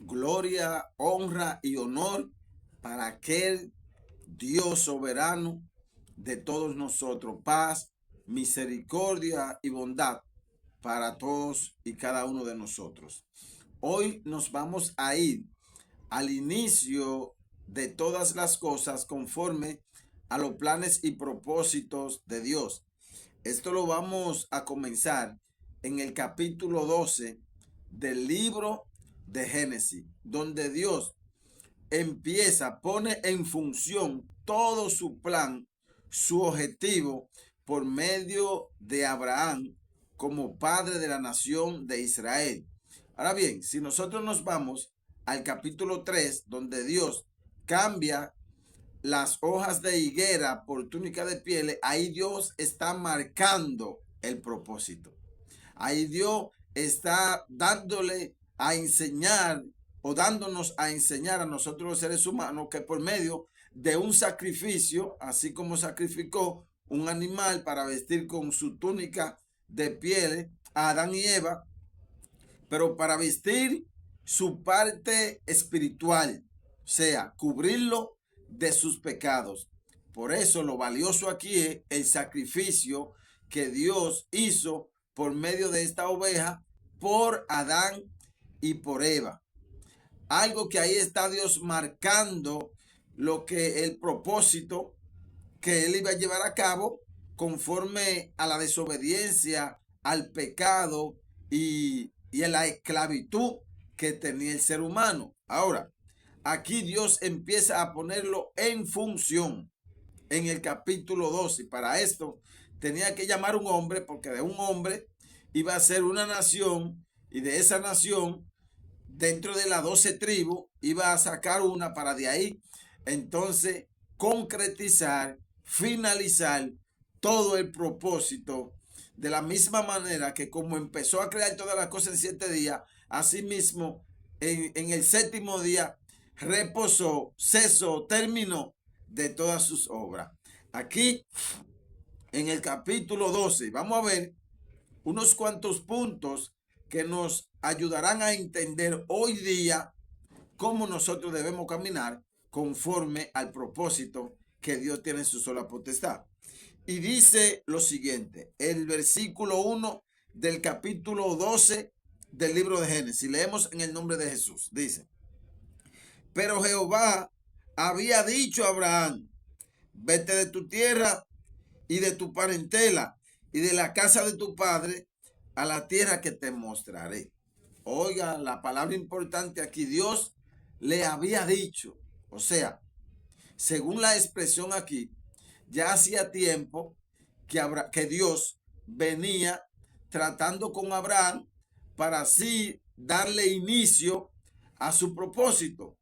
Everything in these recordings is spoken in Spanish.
gloria, honra y honor para aquel Dios soberano de todos nosotros. Paz, misericordia y bondad para todos y cada uno de nosotros. Hoy nos vamos a ir al inicio de todas las cosas conforme a los planes y propósitos de Dios. Esto lo vamos a comenzar en el capítulo 12 del libro de Génesis, donde Dios pone en función todo su plan, su objetivo por medio de Abraham como padre de la nación de Israel. Ahora bien, si nosotros nos vamos al capítulo 3, donde Dios cambia las hojas de higuera por túnica de pieles, ahí Dios está marcando el propósito. Ahí Dios está dándole a enseñar o dándonos a enseñar a nosotros los seres humanos que por medio de un sacrificio, así como sacrificó un animal para vestir con su túnica de pieles a Adán y Eva, pero para vestir su parte espiritual, o sea, cubrirlo de sus pecados. Por eso lo valioso aquí es el sacrificio que Dios hizo por medio de esta oveja por Adán y por Eva. Algo que ahí está Dios marcando lo que el propósito que él iba a llevar a cabo conforme a la desobediencia, al pecado y a la esclavitud que tenía el ser humano. Ahora, aquí Dios empieza a ponerlo en función en el capítulo 12. Y para esto tenía que llamar un hombre, porque de un hombre iba a ser una nación, y de esa nación, dentro de las 12 tribus, iba a sacar una para de ahí entonces concretizar, finalizar todo el propósito, de la misma manera que como empezó a crear todas las cosas en 7 días, asimismo en el séptimo día reposó, cesó, terminó de todas sus obras. Aquí en el capítulo 12 vamos a ver unos cuantos puntos que nos ayudarán a entender hoy día cómo nosotros debemos caminar conforme al propósito que Dios tiene en su sola potestad. Y dice lo siguiente, el versículo 1 del capítulo 12 del libro de Génesis. Leemos en el nombre de Jesús. Dice: pero Jehová había dicho a Abraham: vete de tu tierra y de tu parentela y de la casa de tu padre a la tierra que te mostraré. Oiga, la palabra importante aquí, Dios le había dicho, o sea, según la expresión aquí, ya hacía tiempo que Dios venía tratando con Abraham para así darle inicio a su propósito.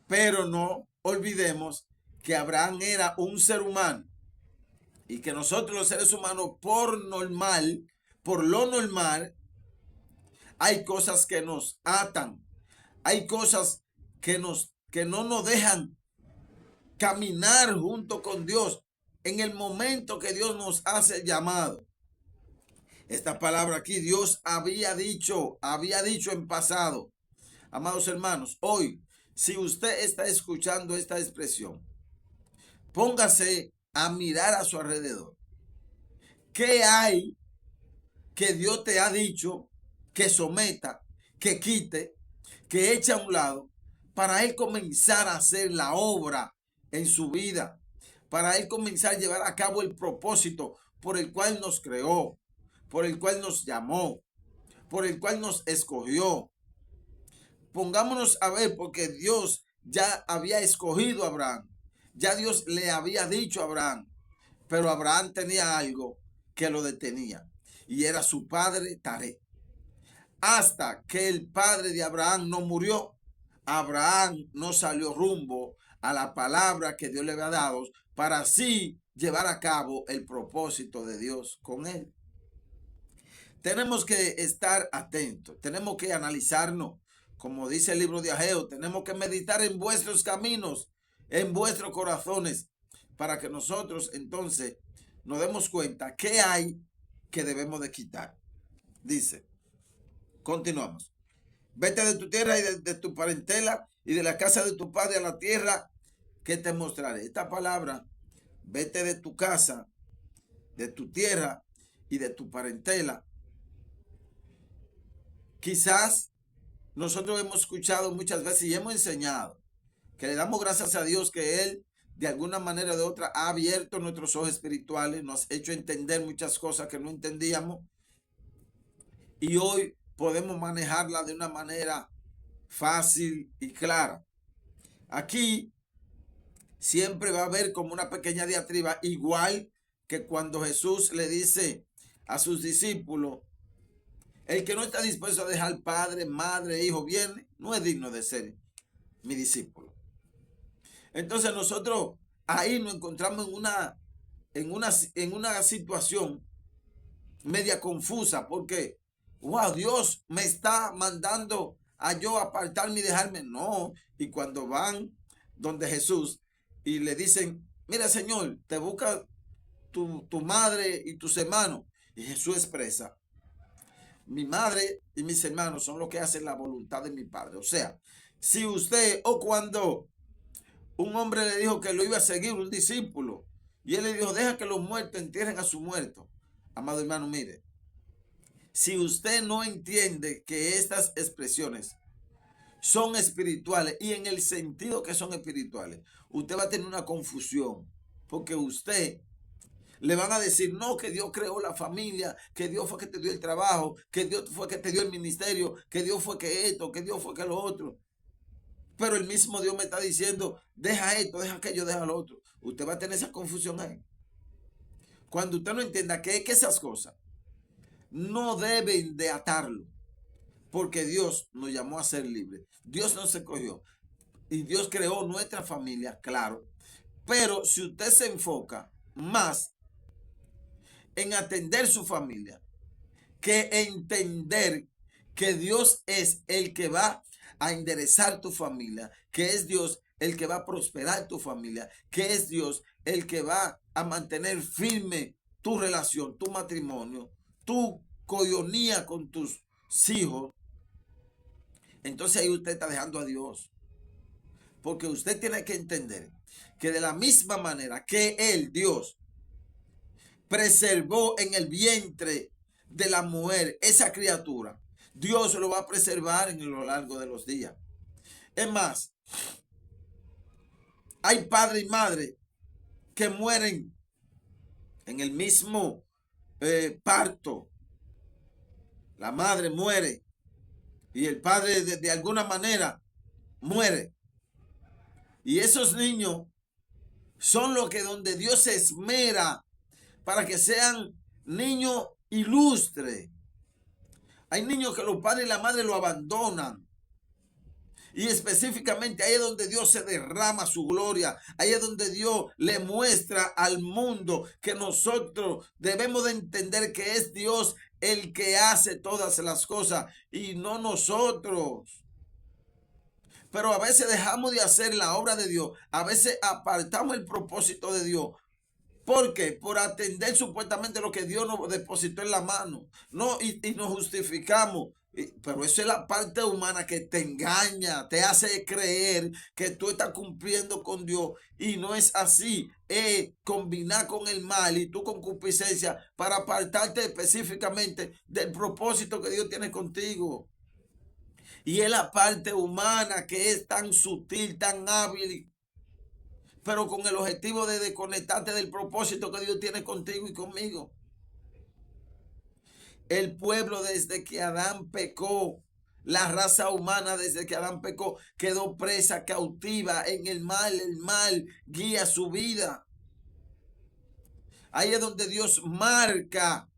Pero no olvidemos que Abraham era un ser humano y que nosotros los seres humanos por lo normal, hay cosas que nos atan, hay cosas que no nos dejan caminar junto con Dios en el momento que Dios nos hace el llamado. Esta palabra aquí, Dios había dicho en pasado. Amados hermanos, hoy, si usted está escuchando esta expresión, póngase a mirar a su alrededor. ¿Qué hay que Dios te ha dicho que someta, que quite, que eche a un lado, para él comenzar a hacer la obra en su vida, para él comenzar a llevar a cabo el propósito por el cual nos creó, por el cual nos llamó, por el cual nos escogió? Pongámonos a ver, porque Dios ya había escogido a Abraham, ya Dios le había dicho a Abraham, pero Abraham tenía algo que lo detenía, y era su padre Taré. Hasta que el padre de Abraham no murió, Abraham no salió rumbo a la palabra que Dios le había dado para así llevar a cabo el propósito de Dios con él. Tenemos que estar atentos, tenemos que analizarnos, como dice el libro de Ageo, tenemos que meditar en vuestros caminos, en vuestros corazones, para que nosotros entonces nos demos cuenta qué hay que debemos de quitar. Dice, continuamos. Vete de tu tierra y de tu parentela y de la casa de tu padre a la tierra que te mostraré. Esta palabra, vete de tu casa, de tu tierra y de tu parentela. Quizás nosotros hemos escuchado muchas veces y hemos enseñado que le damos gracias a Dios que Él de alguna manera o de otra ha abierto nuestros ojos espirituales, nos ha hecho entender muchas cosas que no entendíamos y hoy podemos manejarla de una manera fácil y clara. Aquí siempre va a haber como una pequeña diatriba, igual que cuando Jesús le dice a sus discípulos, el que no está dispuesto a dejar padre, madre, hijo, bien, no es digno de ser mi discípulo. Entonces nosotros ahí nos encontramos en una situación media confusa porque, wow, Dios me está mandando a yo apartarme y dejarme. No, y cuando van donde Jesús y le dicen, mira Señor, te busca tu madre y tus hermanos. Y Jesús expresa, mi madre y mis hermanos son los que hacen la voluntad de mi Padre. O sea, si usted o cuando un hombre le dijo que lo iba a seguir, un discípulo, y él le dijo, deja que los muertos entierren a su muerto. Amado hermano, mire, si usted no entiende que estas expresiones son espirituales y en el sentido que son espirituales, usted va a tener una confusión, porque usted le van a decir, no, que Dios creó la familia, que Dios fue que te dio el trabajo, que Dios fue que te dio el ministerio, que Dios fue que esto, que Dios fue que lo otro. Pero el mismo Dios me está diciendo, deja esto, deja aquello, deja lo otro. Usted va a tener esa confusión ahí. Cuando usted no entienda que esas cosas no deben de atarlo, porque Dios nos llamó a ser libres. Dios nos escogió y Dios creó nuestra familia, claro. Pero si usted se enfoca más en atender su familia que entender que Dios es el que va a enderezar tu familia, que es Dios el que va a prosperar tu familia, que es Dios el que va a mantener firme tu relación, tu matrimonio, tu coinonía con tus hijos, entonces ahí usted está dejando a Dios. Porque usted tiene que entender que de la misma manera que Él, Dios, preservó en el vientre de la mujer esa criatura, Dios lo va a preservar en lo largo de los días. Es más, hay padre y madre que mueren en el mismo parto. La madre muere y el padre de alguna manera muere. Y esos niños son los que donde Dios se esmera para que sean niños ilustres. Hay niños que los padres y la madre lo abandonan. Y específicamente ahí es donde Dios se derrama su gloria. Ahí es donde Dios le muestra al mundo que nosotros debemos de entender que es Dios el que hace todas las cosas y no nosotros. Pero a veces dejamos de hacer la obra de Dios. A veces apartamos el propósito de Dios. ¿Por qué? Por atender supuestamente lo que Dios nos depositó en la mano. No, y nos justificamos. Pero eso es la parte humana que te engaña, te hace creer que tú estás cumpliendo con Dios. Y no es así. Es combinar con el mal y tu concupiscencia para apartarte específicamente del propósito que Dios tiene contigo. Y es la parte humana que es tan sutil, tan hábil, pero con el objetivo de desconectarte del propósito que Dios tiene contigo y conmigo. El pueblo desde que Adán pecó, la raza humana desde que Adán pecó, quedó presa, cautiva en el mal guía su vida. Ahí es donde Dios marca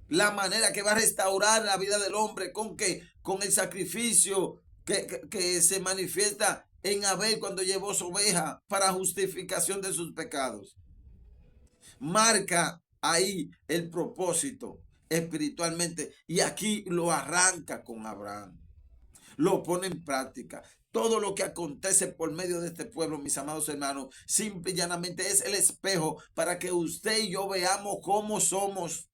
la manera que va a restaurar la vida del hombre. ¿Con qué? Con el sacrificio que se manifiesta en Abel cuando llevó su oveja para justificación de sus pecados. Marca ahí el propósito espiritualmente y aquí lo arranca con Abraham. Lo pone en práctica. Todo lo que acontece por medio de este pueblo, mis amados hermanos, simple y llanamente es el espejo para que usted y yo veamos cómo somos.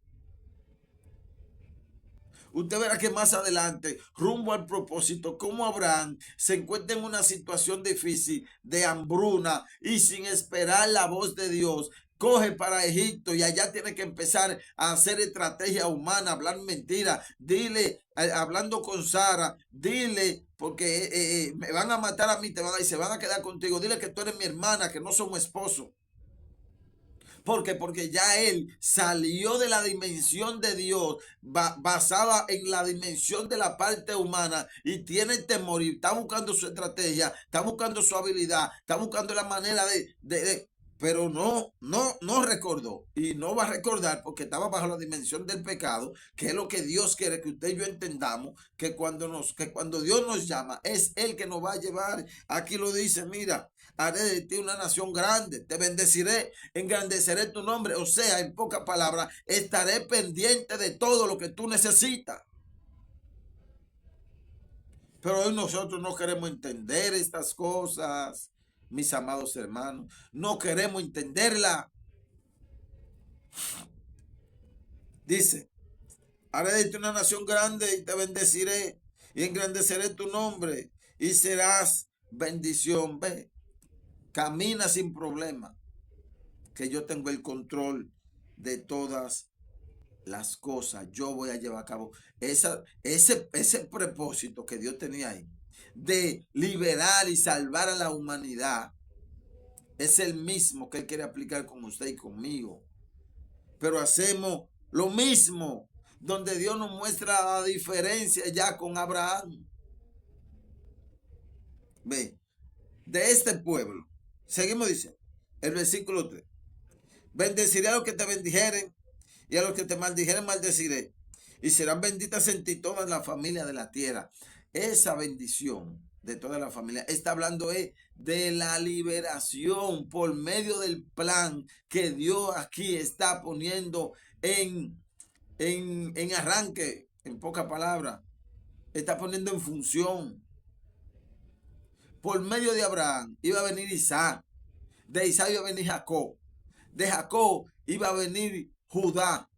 Usted verá que más adelante, rumbo al propósito, como Abraham se encuentra en una situación difícil de hambruna y sin esperar la voz de Dios, coge para Egipto y allá tiene que empezar a hacer estrategia humana, hablar mentira. Dile, hablando con Sara, dile, porque me van a matar a mí, y se van a quedar contigo. Dile que tú eres mi hermana, que no somos esposos. ¿Por qué? Porque ya él salió de la dimensión de Dios, basada en la dimensión de la parte humana, y tiene temor y está buscando su estrategia, está buscando su habilidad, está buscando la manera pero no recordó y no va a recordar porque estaba bajo la dimensión del pecado, que es lo que Dios quiere que usted y yo entendamos, que cuando Dios nos llama, es Él que nos va a llevar. Aquí lo dice, mira, haré de ti una nación grande, te bendeciré, engrandeceré tu nombre. O sea, en pocas palabras, estaré pendiente de todo lo que tú necesitas. Pero hoy nosotros no queremos entender estas cosas, mis amados hermanos. No queremos entenderla. Dice, haré de ti una nación grande y te bendeciré y engrandeceré tu nombre y serás bendición. Ve, camina sin problema, que yo tengo el control de todas las cosas. Yo voy a llevar a cabo ese propósito que Dios tenía ahí, de liberar y salvar a la humanidad. Es el mismo que Él quiere aplicar con usted y conmigo. Pero hacemos lo mismo, donde Dios nos muestra la diferencia ya con Abraham. Ve, de este pueblo, seguimos diciendo, el versículo 3. Bendeciré a los que te bendijeren y a los que te maldijeren maldeciré. Y serán benditas en ti todas las familias de la tierra. Esa bendición de toda la familia está hablando de la liberación por medio del plan que Dios aquí está poniendo en arranque, en pocas palabras. Está poniendo en función. Por medio de Abraham iba a venir Isaac. De Isaac iba a venir Jacob. De Jacob iba a venir Judá.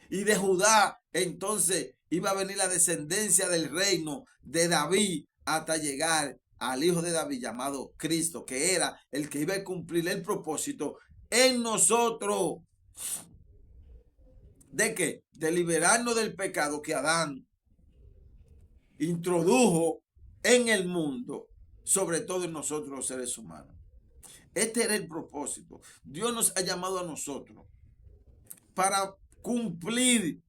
Y de Judá entonces iba a venir la descendencia del reino de David hasta llegar al hijo de David llamado Cristo, que era el que iba a cumplir el propósito en nosotros. ¿De qué? De liberarnos del pecado que Adán introdujo en el mundo, sobre todo en nosotros los seres humanos. Este era el propósito. Dios nos ha llamado a nosotros para cumplir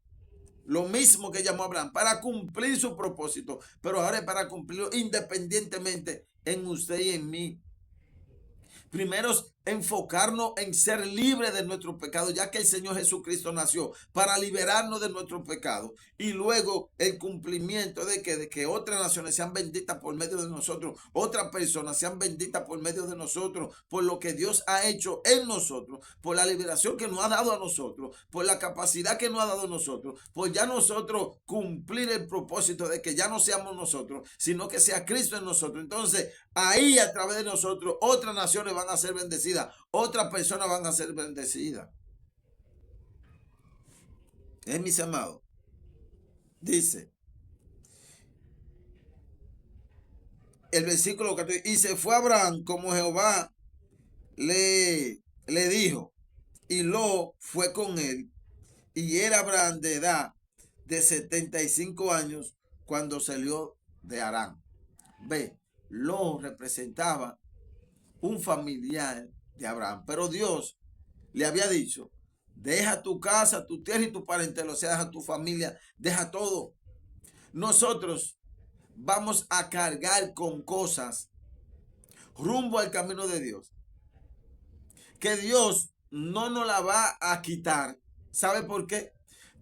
lo mismo que llamó a Abraham, para cumplir su propósito, pero ahora es para cumplirlo independientemente en usted y en mí. Primero, enfocarnos en ser libres de nuestro pecado, ya que el Señor Jesucristo nació para liberarnos de nuestro pecado. Y luego el cumplimiento de que otras naciones sean benditas por medio de nosotros, otras personas sean benditas por medio de nosotros, por lo que Dios ha hecho en nosotros, por la liberación que nos ha dado a nosotros, por la capacidad que nos ha dado a nosotros, por ya nosotros cumplir el propósito de que ya no seamos nosotros, sino que sea Cristo en nosotros. Entonces, ahí a través de nosotros, otras naciones van a ser bendecidas, otras personas van a ser bendecidas. Mis amados, dice el versículo 14, y se fue Abraham como Jehová le dijo, y Lot fue con él, y era Abraham de edad de 75 años cuando salió de Harán. Ve, Lot representaba un familiar de Abraham, pero Dios le había dicho, deja tu casa, tu tierra y tu parentela, o sea, deja tu familia, deja todo. Nosotros vamos a cargar con cosas rumbo al camino de Dios, que Dios no nos la va a quitar. ¿Sabe por qué?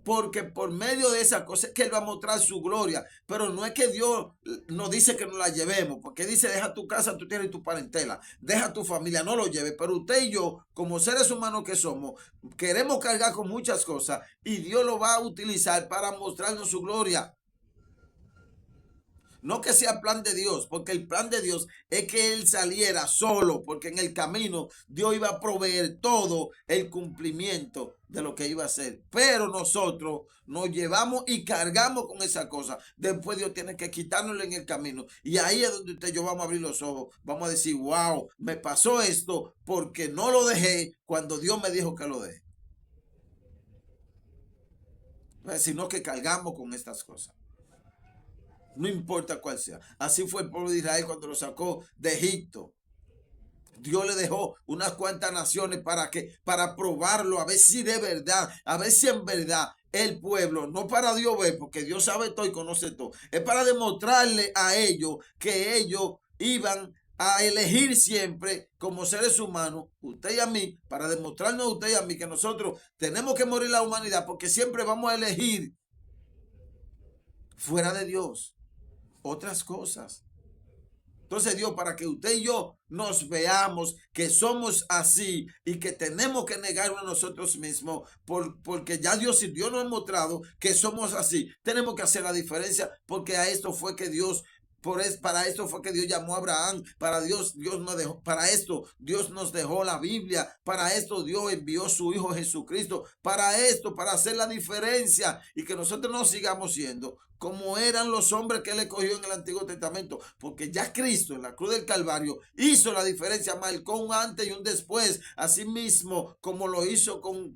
Porque por medio de esa cosa es que Él va a mostrar su gloria. Pero no es que Dios nos dice que nos la llevemos, porque dice, deja tu casa, tu tierra y tu parentela, deja tu familia, no lo lleves. Pero usted y yo, como seres humanos que somos, queremos cargar con muchas cosas y Dios lo va a utilizar para mostrarnos su gloria. No que sea plan de Dios, porque el plan de Dios es que él saliera solo, porque en el camino Dios iba a proveer todo el cumplimiento de lo que iba a hacer. Pero nosotros nos llevamos y cargamos con esa cosa. Después Dios tiene que quitárnoslo en el camino. Y ahí es donde usted y yo vamos a abrir los ojos. Vamos a decir, wow, me pasó esto porque no lo dejé cuando Dios me dijo que lo dejé. Sino que cargamos con estas cosas. No importa cuál sea. Así fue el pueblo de Israel cuando lo sacó de Egipto. Dios le dejó unas cuantas naciones para probarlo, a ver si de verdad, a ver si en verdad el pueblo, no para Dios ver, porque Dios sabe todo y conoce todo, es para demostrarle a ellos que ellos iban a elegir siempre como seres humanos, usted y a mí, para demostrarnos a usted y a mí que nosotros tenemos que morir la humanidad, porque siempre vamos a elegir fuera de Dios otras cosas. Entonces Dios, para que usted y yo nos veamos que somos así y que tenemos que negarnos a nosotros mismos, porque ya Dios y Dios nos ha mostrado que somos así, tenemos que hacer la diferencia, porque a esto fue que Dios para esto fue que Dios llamó a Abraham, Dios nos dejó, para esto Dios nos dejó la Biblia, para esto Dios envió su Hijo Jesucristo, para esto, para hacer la diferencia y que nosotros no sigamos siendo como eran los hombres que él escogió en el Antiguo Testamento, porque ya Cristo en la cruz del Calvario hizo la diferencia, marcó un antes y un después, así mismo como lo hizo con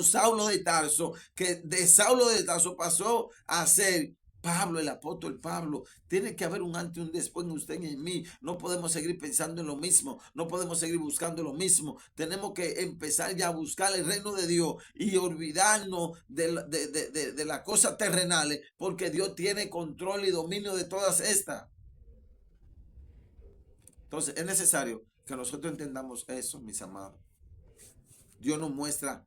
Saulo de Tarso, que de Saulo de Tarso pasó a ser Pablo, el apóstol Pablo. Tiene que haber un antes y un después en usted y en mí. No podemos seguir pensando en lo mismo. No podemos seguir buscando lo mismo. Tenemos que empezar ya a buscar el reino de Dios y olvidarnos de las cosas terrenales, porque Dios tiene control y dominio de todas estas. Entonces es necesario que nosotros entendamos eso, mis amados. Dios nos muestra,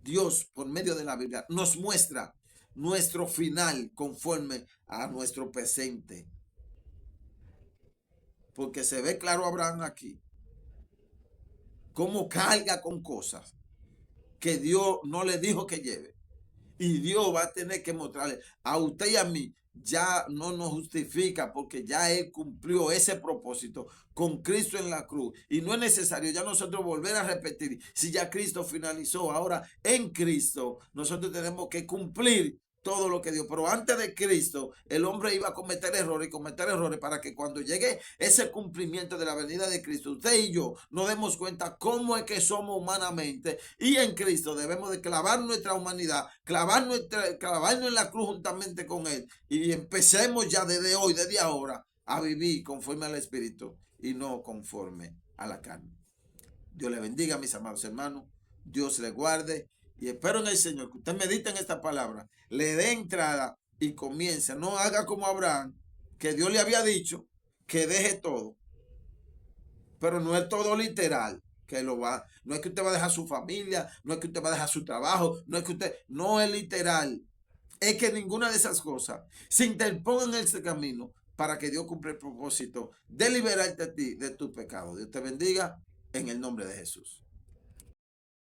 Dios por medio de la Biblia nos muestra nuestro final conforme a nuestro presente. Porque se ve claro Abraham aquí, cómo carga con cosas que Dios no le dijo que lleve. Y Dios va a tener que mostrarle a usted y a mí, ya no nos justifica porque ya Él cumplió ese propósito con Cristo en la cruz. Y no es necesario ya nosotros volver a repetir si ya Cristo finalizó. Ahora en Cristo nosotros tenemos que cumplir todo lo que dio. Pero antes de Cristo, el hombre iba a cometer errores para que cuando llegue ese cumplimiento de la venida de Cristo, usted y yo nos demos cuenta cómo es que somos humanamente, y en Cristo debemos de clavar nuestra humanidad, clavarnos en la cruz juntamente con Él, y empecemos ya desde hoy, desde ahora, a vivir conforme al Espíritu y no conforme a la carne. Dios le bendiga, mis amados hermanos. Dios le guarde. Y espero en el Señor que usted medite en esta palabra, le dé entrada y comience. No haga como Abraham, que Dios le había dicho que deje todo. Pero no es todo literal, que lo va. No es que usted va a dejar su familia, no es que usted va a dejar su trabajo, no es que usted, no es literal. Es que ninguna de esas cosas se interponga en ese camino para que Dios cumpla el propósito de liberarte a ti de tu pecado. Dios te bendiga en el nombre de Jesús.